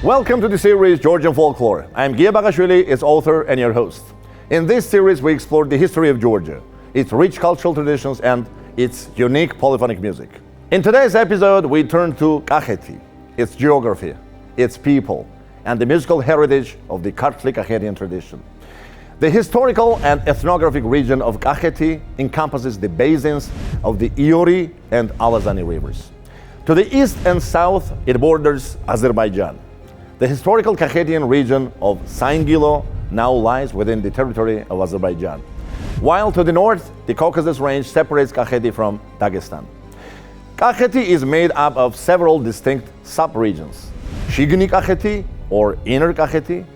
Welcome to the series Georgian Folklore. I'm Gia Bagashvili, its author and your host. In this series, we explore the history of Georgia, its rich cultural traditions, and its unique polyphonic music. In today's episode, we turn to Kakheti, its geography, its people, and the musical heritage of the Kartli-Kakhetian tradition. The historical and ethnographic region of Kakheti encompasses the basins of the Iori and Alazani rivers. To the east and south, it borders Azerbaijan. The historical Kakhetian region of Saingilo now lies within the territory of Azerbaijan, while to the north, the Caucasus Range separates Kakheti from Dagestan. Kakheti is made up of several distinct sub-regions. Shigni Kakheti, or Inner Kakheti,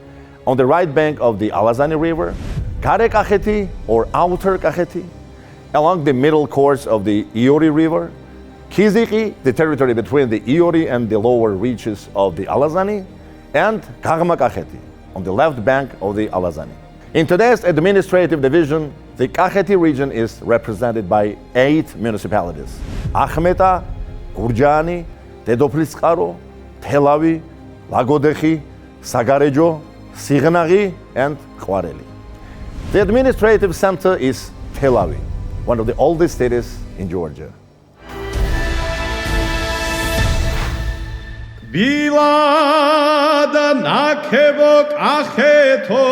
on the right bank of the Alazani River, Kare Kakheti, or Outer Kakheti, along the middle course of the Iori River, Kiziki, the territory between the Iori and the lower reaches of the Alazani, and Karma Kakheti, on the left bank of the Alazani. In today's administrative division, the Kakheti region is represented by 8 municipalities: Akhmeta, Gurjani, Dedoplisqaro, Telavi, Lagodekhi, Sagarejo, Signaghi, and Khwareli. The administrative center is Telavi, one of the oldest cities in Georgia. Bilada nakebo Kakheto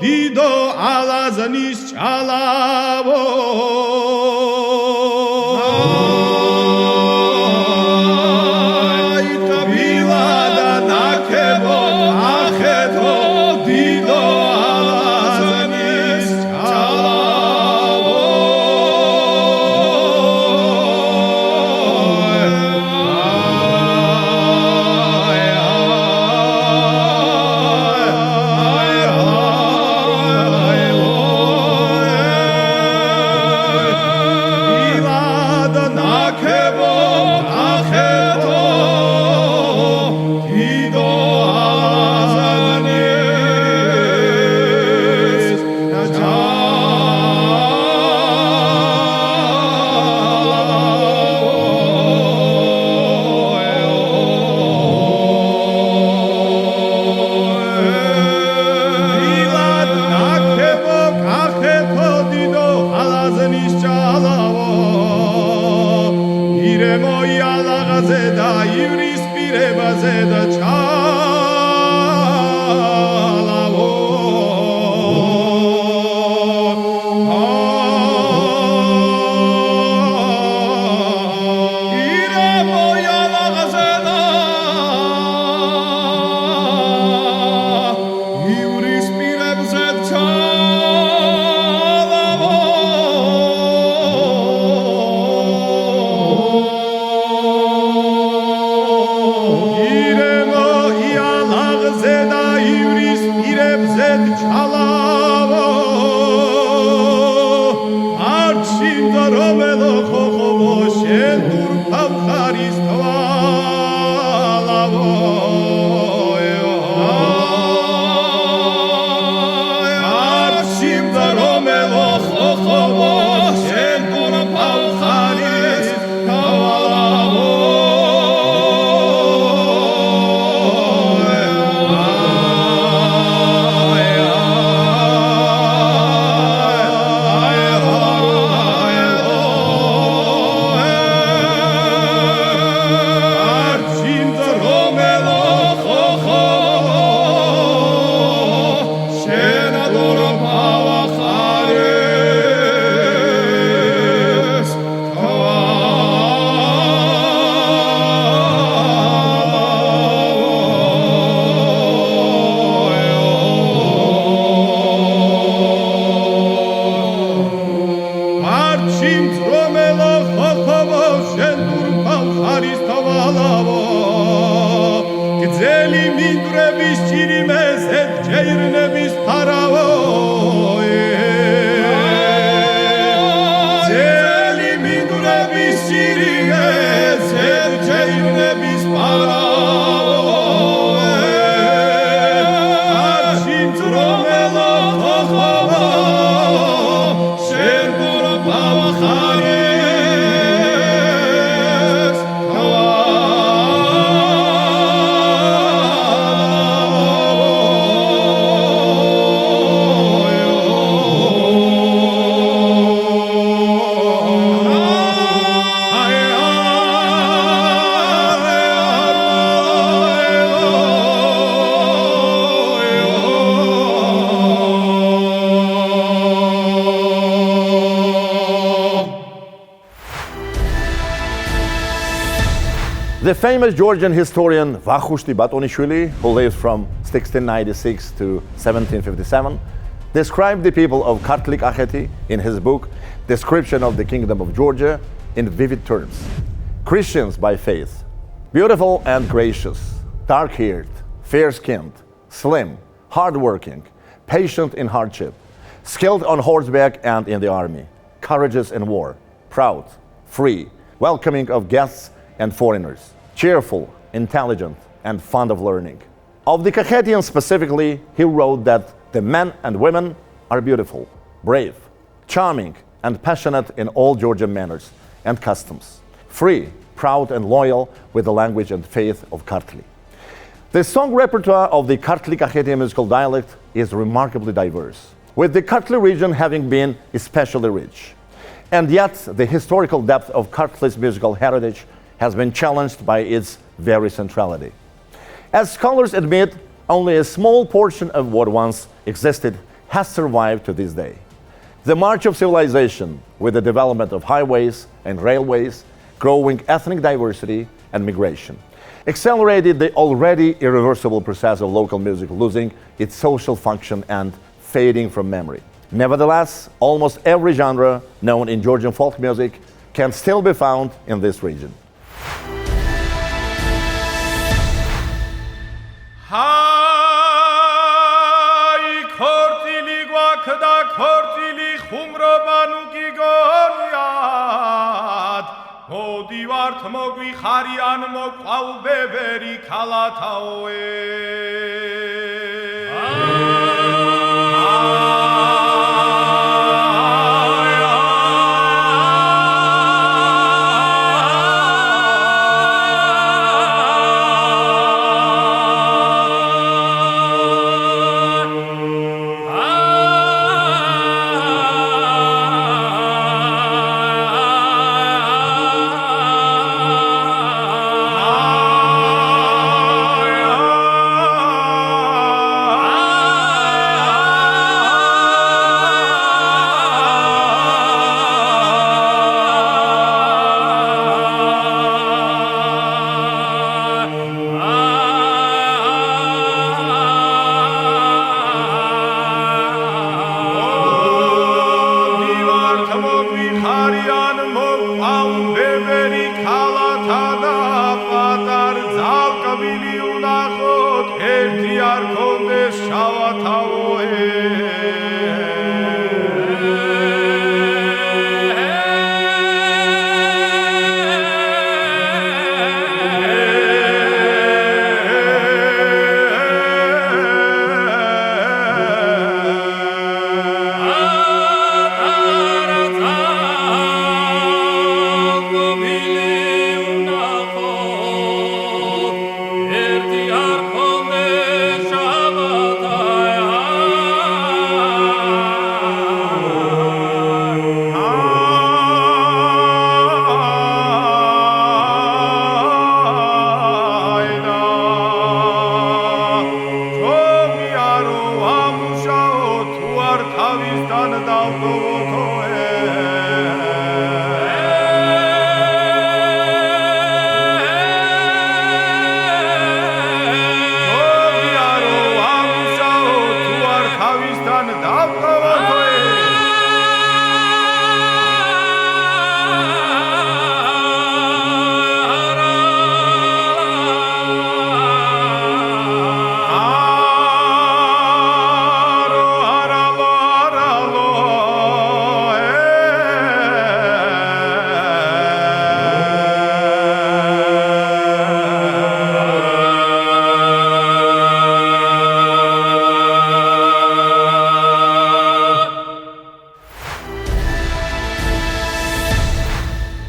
dido Alazanis chalavo Bilada nakebo Kakheto dido Alazanis chalavo The famous Georgian historian Vakhushti Batonishvili, who lived from 1696 to 1757, described the people of Kartli Kakheti in his book Description of the Kingdom of Georgia in vivid terms. Christians by faith, beautiful and gracious, dark-haired, fair-skinned, slim, hard-working, patient in hardship, skilled on horseback and in the army, courageous in war, proud, free, welcoming of guests and foreigners, cheerful, intelligent, and fond of learning. Of the Kakhetians specifically, he wrote that the men and women are beautiful, brave, charming, and passionate in all Georgian manners and customs, free, proud, and loyal with the language and faith of Kartli. The song repertoire of the Kartli Kakheti musical dialect is remarkably diverse, with the Kartli region having been especially rich. And yet, the historical depth of Kartli's musical heritage has been challenged by its very centrality. As scholars admit, only a small portion of what once existed has survived to this day. The march of civilization, with the development of highways and railways, growing ethnic diversity and migration, accelerated the already irreversible process of local music losing its social function and fading from memory. Nevertheless, almost every genre known in Georgian folk music can still be found in this region. Hai kortili gwakda kortili khumrobanuki goniad modi vart mogvi kharian moqval beveri kalataoe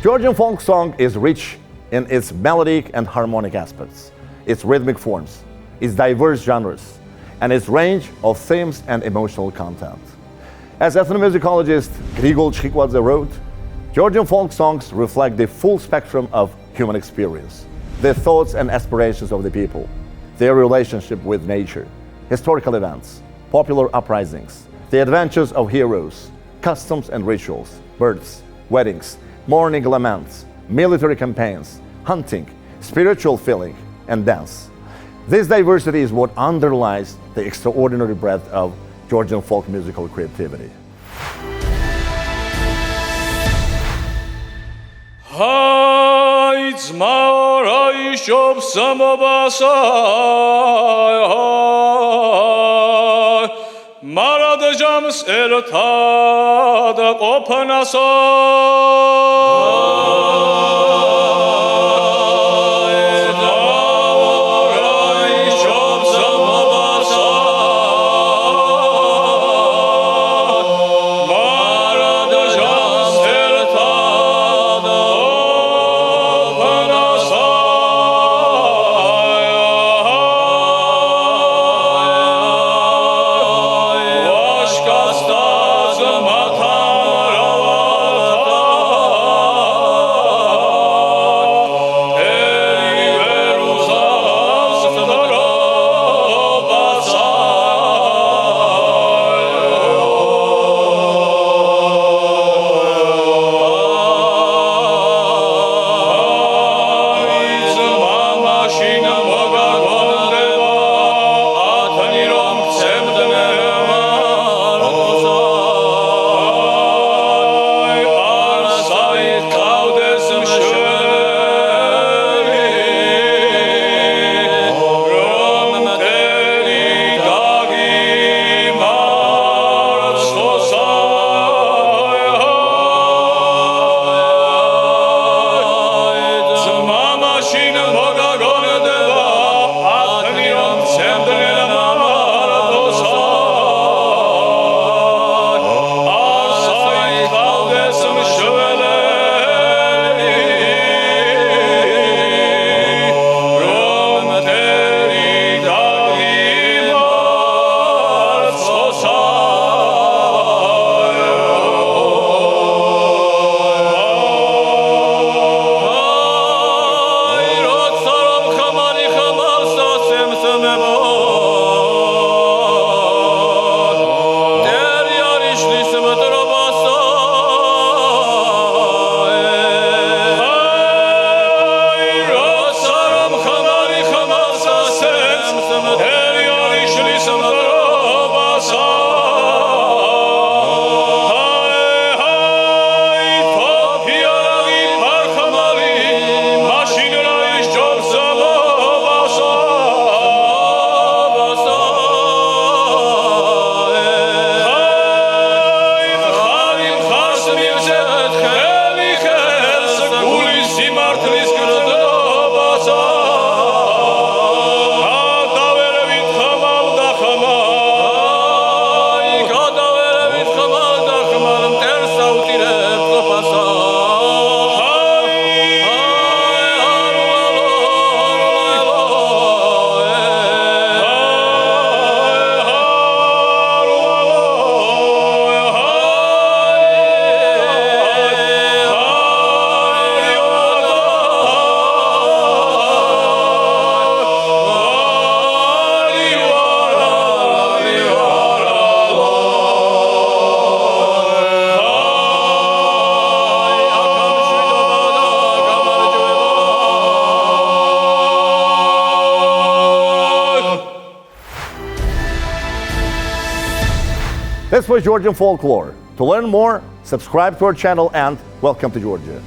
Georgian folk song is rich in its melodic and harmonic aspects, its rhythmic forms, its diverse genres, and its range of themes and emotional content. As ethnomusicologist Grigol Chikwadze wrote, Georgian folk songs reflect the full spectrum of human experience, the thoughts and aspirations of the people, their relationship with nature, historical events, popular uprisings, the adventures of heroes, customs and rituals, births, weddings, mourning laments, military campaigns, hunting, spiritual feeling, and dance. This diversity is what underlies the extraordinary breadth of Georgian folk musical creativity. Hai zmaorai shop samobasai Marad jams erta da This was Georgian Folklore. To learn more, subscribe to our channel and welcome to Georgia.